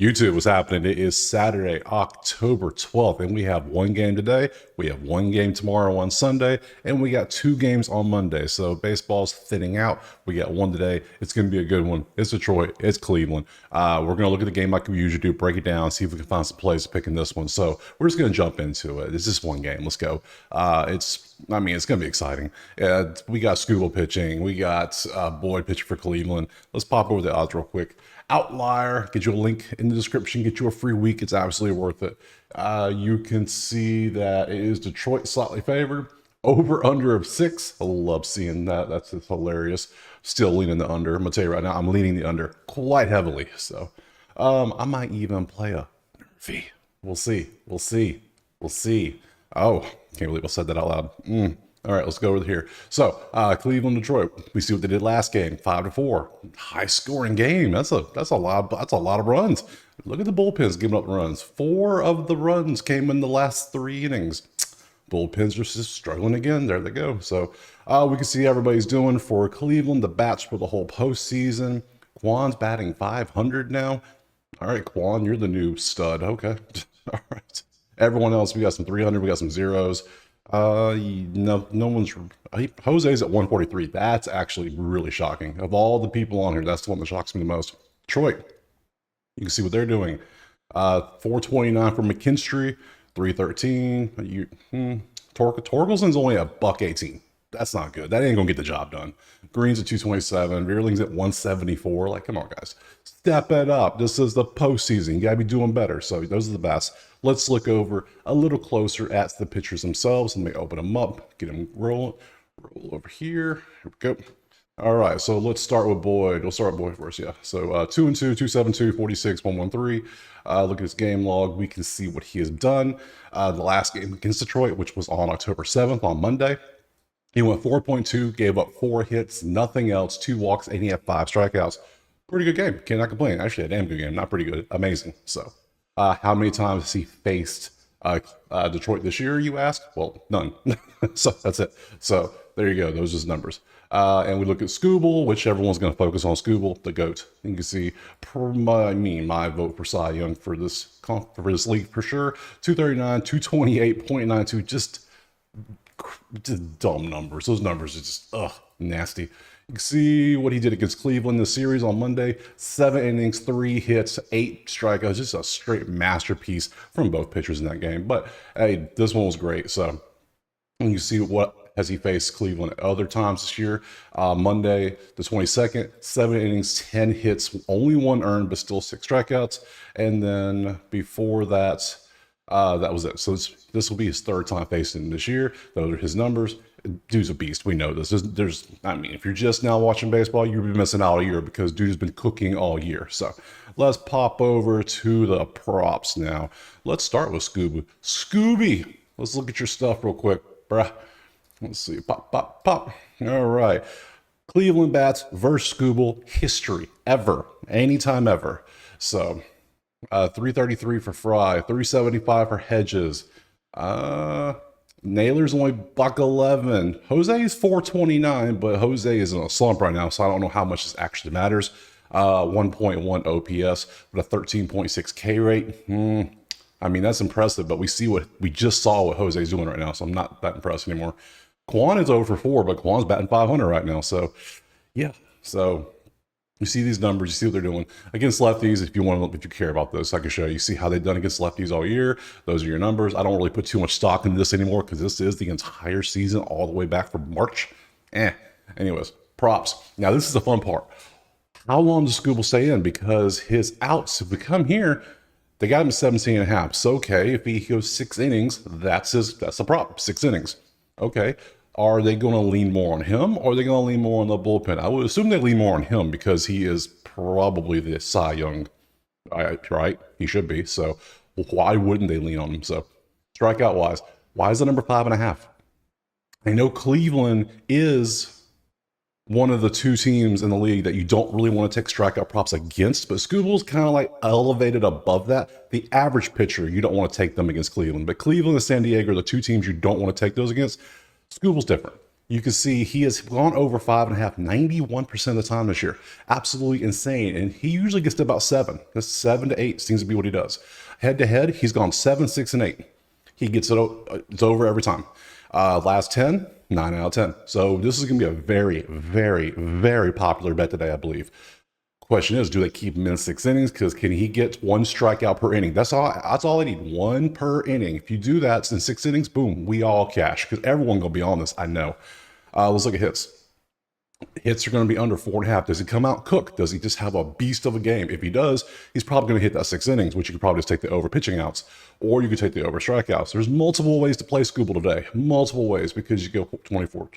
YouTube, what's happening? It is Saturday, October 12th, and we have one game today. We have one game tomorrow on Sunday, and we got two games on Monday. So baseball's thinning out. We got one today. It's going to be a good one. It's Detroit. It's Cleveland. We're going to look at the game like we usually do, break it down, see if we can find some plays to pick in this one. So we're just going to jump into it. It's just one game. Let's go. It's going to be exciting. We got Scooble pitching. We got Boyd pitching for Cleveland. Let's pop over the odds real quick. Outlier, get you a link in the description, get you a free week. It's absolutely worth it. You can see that it is Detroit slightly favored. Over under of 6. I love seeing that. That's just hilarious. Still leaning the under. I'm gonna tell you right now, I'm leaning the under quite heavily. So I might even play a V. We'll see. We'll see. We'll see. Oh, can't believe I said that out loud. All right, let's go over here. So Cleveland, Detroit. We see what they did last game, 5-4, high scoring game. That's a lot of runs. Look at the bullpens giving up runs. 4 of the runs came in the last 3 innings. Bullpens are just struggling again. There they go. So we can see everybody's doing for Cleveland. The bats for the whole postseason. Kwan's batting 500 now. All right, Kwan, you're the new stud. Okay. All right. Everyone else, we got some 300. We got some zeros. No one's. Jose's at 143. That's actually really shocking. Of all the people on here, that's the one that shocks me the most. Detroit, you can see what they're doing. 429 for McKinstry, 313. Torkelson's only a $118. That's not good. That ain't gonna get the job done. Green's at 227. Veerling's at 174. Like, come on, guys, step it up. This is the postseason. You gotta be doing better. So those are the best. Let's look over a little closer at the pitchers themselves. Let me open them up, get them rolling. Roll over here. Here we go. All right, so let's start with Boyd. We'll start with Boyd first, yeah. So 2-2, 272, 46, 113. Look at his game log. We can see what he has done. The last game against Detroit, which was on October 7th on Monday. He went 4.2, gave up 4 hits, nothing else, 2 walks, and he had 5 strikeouts. Pretty good game. Cannot complain. Actually, a damn good game. Not pretty good. Amazing. So, how many times has he faced Detroit this year, you ask? Well, none. So, that's it. So, there you go. Those are his numbers. And we look at Scooble, which everyone's going to focus on Scooble, the GOAT. You can see my vote for Cy Young for this league for sure. 239, 228.92, just dumb numbers. Those numbers are just nasty. You can see what he did against Cleveland in the series on Monday. 7 innings, 3 hits, 8 strikeouts. Just a straight masterpiece from both pitchers in that game. But hey, this one was great. So you can see what has he faced Cleveland at other times this year. Monday, the 22nd, 7 innings, 10 hits, only 1 earned, but still 6 strikeouts. And then before that, that was it. So this will be his 3rd time facing him this year. Those are his numbers. Dude's a beast. We know this. If you're just now watching baseball, you'll be missing out a year because dude has been cooking all year. So let's pop over to the props now. Let's start with Scooby. Scooby, let's look at your stuff real quick, bruh. Let's see. Pop, pop, pop. All right. Cleveland bats versus Scooble history ever. Anytime ever. So 333 for Fry, 375 for Hedges. Naylor's only $111. Jose is 429, but Jose is in a slump right now, so I don't know how much this actually matters. 1.1 OPS with a 13.6 K rate. I mean, that's impressive, but we just saw what Jose's doing right now, so I'm not that impressed anymore. Kwan is 0 for 4, but Kwan's batting 500 right now. So, yeah. So you see these numbers, you see what they're doing against lefties. If you care about this, I can show you. See how they've done against lefties all year. Those are your numbers. I don't really put too much stock into this anymore because this is the entire season all the way back from March. Anyways, props. Now this is the fun part. How long does Scooble stay in? Because his outs, if we come here, they got him at 17 and a half. So okay, if he goes 6 innings, that's the prop. 6 innings. Okay. Are they going to lean more on him or are they going to lean more on the bullpen? I would assume they lean more on him because he is probably the Cy Young, right? He should be. So why wouldn't they lean on him? So strikeout wise, why is the number 5.5? I know Cleveland is one of the 2 teams in the league that you don't really want to take strikeout props against, but Scooble's kind of like elevated above that. The average pitcher, you don't want to take them against Cleveland, but Cleveland and San Diego are the 2 teams you don't want to take those against. Scooble's different. You can see he has gone over 5.5, 91% of the time this year. Absolutely insane. And he usually gets to about 7. That's 7 to 8 seems to be what he does. Head to head, he's gone 7, 6, and 8. He gets it, it's over every time. Last 10, 9 out of 10. So this is going to be a very, very, very popular bet today, I believe. Question is, do they keep him in 6 innings? Because can he get 1 strikeout per inning? That's all I need, 1 per inning. If you do that in 6 innings, boom, we all cash. Because everyone going to be on this, I know. Let's look at hits. Hits are going to be under 4.5. Does he come out cook? Does he just have a beast of a game? If he does, he's probably going to hit that 6 innings, which you could probably just take the over pitching outs, or you could take the over strikeouts. There's multiple ways to play Scooble today. Multiple ways, because you go 24,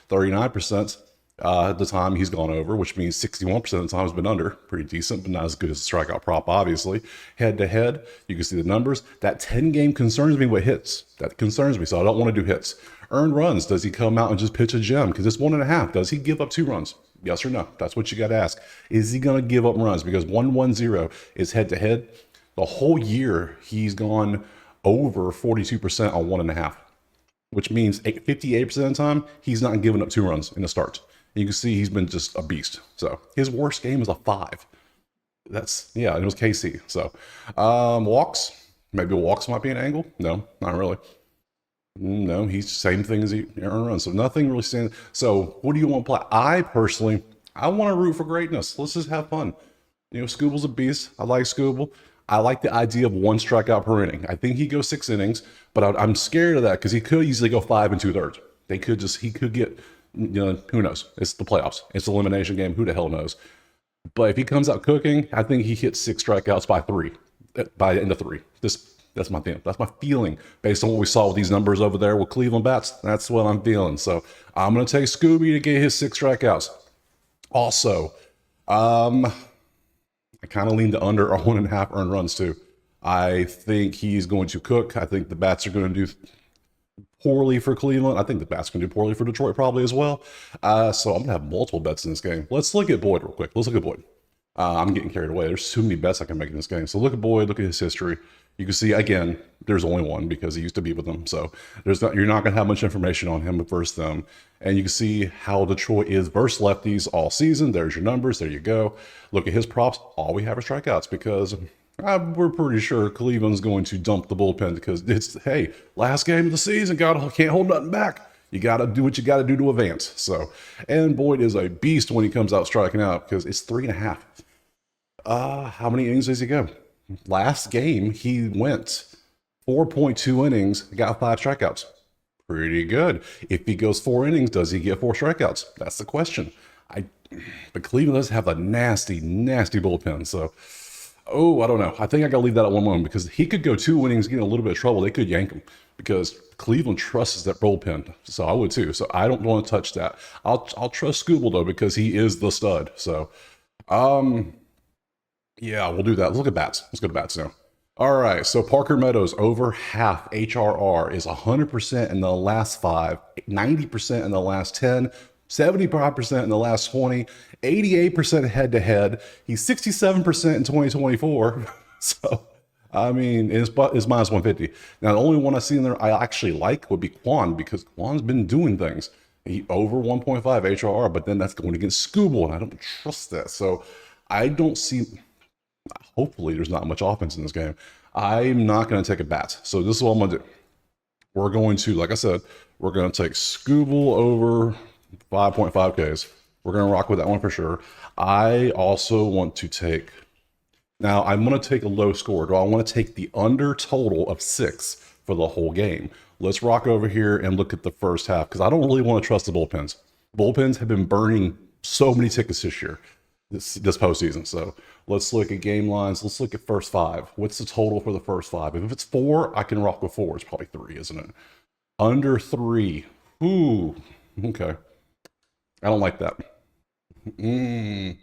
39%. At the time he's gone over, which means 61% of the time has been under. Pretty decent, but not as good as a strikeout prop, obviously. Head to head, you can see the numbers. That 10 game concerns me with hits. That concerns me, so I don't want to do hits. Earned runs, does he come out and just pitch a gem? Because it's 1.5. Does he give up 2 runs? Yes or no? That's what you got to ask. Is he going to give up runs? Because 1-1-0 is head to head. The whole year, he's gone over 42% on 1.5, which means 58% of the time, he's not giving up 2 runs in the start. You can see he's been just a beast. So his worst game is a 5. That's, yeah, it was KC. So walks, maybe walks might be an angle. No, not really. No, he's the same thing as he earned runs. So nothing really stands. So what do you want to play? I personally, I want to root for greatness. Let's just have fun. You know, Scooble's a beast. I like Scooble. I like the idea of 1 strikeout per inning. I think he goes 6 innings, but I'm scared of that because he could easily go 5 2/3. He could get, you know, who knows? It's the playoffs. It's the elimination game. Who the hell knows? But if he comes out cooking, I think he hits 6 strikeouts by the end of 3. That's my thing. That's my feeling based on what we saw with these numbers over there with Cleveland bats. That's what I'm feeling. So I'm going to take Scooby to get his 6 strikeouts. Also, I kind of lean to under or 1.5 earned runs too. I think he's going to cook. I think the bats are going to do poorly for Cleveland. I think the bats can do poorly for Detroit probably as well. So I'm gonna have multiple bets in this game. Let's look at Boyd real quick. Let's look at Boyd. I'm getting carried away. There's too many bets I can make in this game. So look at Boyd, look at his history. You can see, again, there's only one because he used to be with them. So you're not gonna have much information on him versus them. And you can see how Detroit is versus lefties all season. There's your numbers, there you go. Look at his props. All we have are strikeouts because we're pretty sure Cleveland's going to dump the bullpen because it's, hey, last game of the season, can't hold nothing back. You got to do what you got to do to advance. So, and Boyd is a beast when he comes out striking out because it's 3.5. How many innings does he go? Last game, he went 4.2 innings, got 5 strikeouts. Pretty good. If he goes 4 innings, does he get 4 strikeouts? That's the question. But Cleveland does have a nasty, nasty bullpen. So, I don't know. I think I got to leave that at 1-1 because he could go 2 innings, get in a little bit of trouble. They could yank him because Cleveland trusts that bullpen. So I would too. So I don't want to touch that. I'll trust Scooble though because he is the stud. So, yeah, we'll do that. Let's look at bats. Let's go to bats now. All right. So Parker Meadows over half HRR is 100% in the last 5, 90% in the last 10. 75% in the last 20, 88% head to head. He's 67% in 2024. So, I mean, it's minus 150. Now, the only one I see in there I actually like would be Quan because Quan's been doing things. He over 1.5 HRR, but then that's going against Scooble, and I don't trust that. So, I don't see. Hopefully, there's not much offense in this game. I'm not going to take a bat. So, this is what I'm going to do. We're going to, like I said, we're going to take Scooble over 5.5 Ks. We're going to rock with that one for sure. I also want to take, now I'm going to take a low score. Do I want to take the under total of 6 for the whole game? Let's rock over here and look at the first half because I don't really want to trust the bullpens. Bullpens have been burning so many tickets this year, this postseason. So let's look at game lines. Let's look at first 5. What's the total for the first 5? If it's 4, I can rock with 4. It's probably 3, isn't it? Under 3. Ooh, okay. I don't like that. Yeah.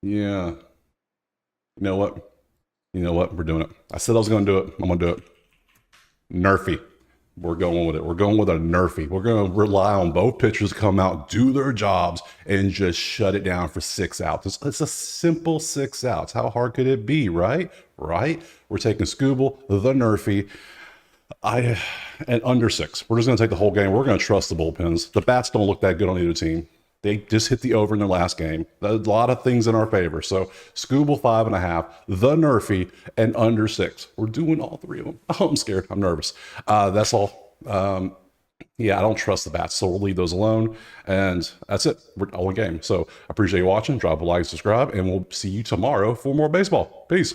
You know what? We're doing it. I said I was going to do it. I'm going to do it. Nerfy. We're going with it. We're going with a Nerfy. We're going to rely on both pitchers to come out, do their jobs, and just shut it down for 6 outs. It's a simple 6 outs. How hard could it be, right? Right? We're taking Scooble, the Nerfy. And under 6. We're just going to take the whole game. We're going to trust the bullpens. The bats don't look that good on either team. They just hit the over in their last game. A lot of things in our favor. So Scooble 5.5, the Nerfy, and under 6. We're doing all 3 of them. Oh, I'm scared. I'm nervous. That's all. Yeah, I don't trust the bats, so we'll leave those alone. And that's it. We're all in game. So I appreciate you watching. Drop a like, subscribe, and we'll see you tomorrow for more baseball. Peace.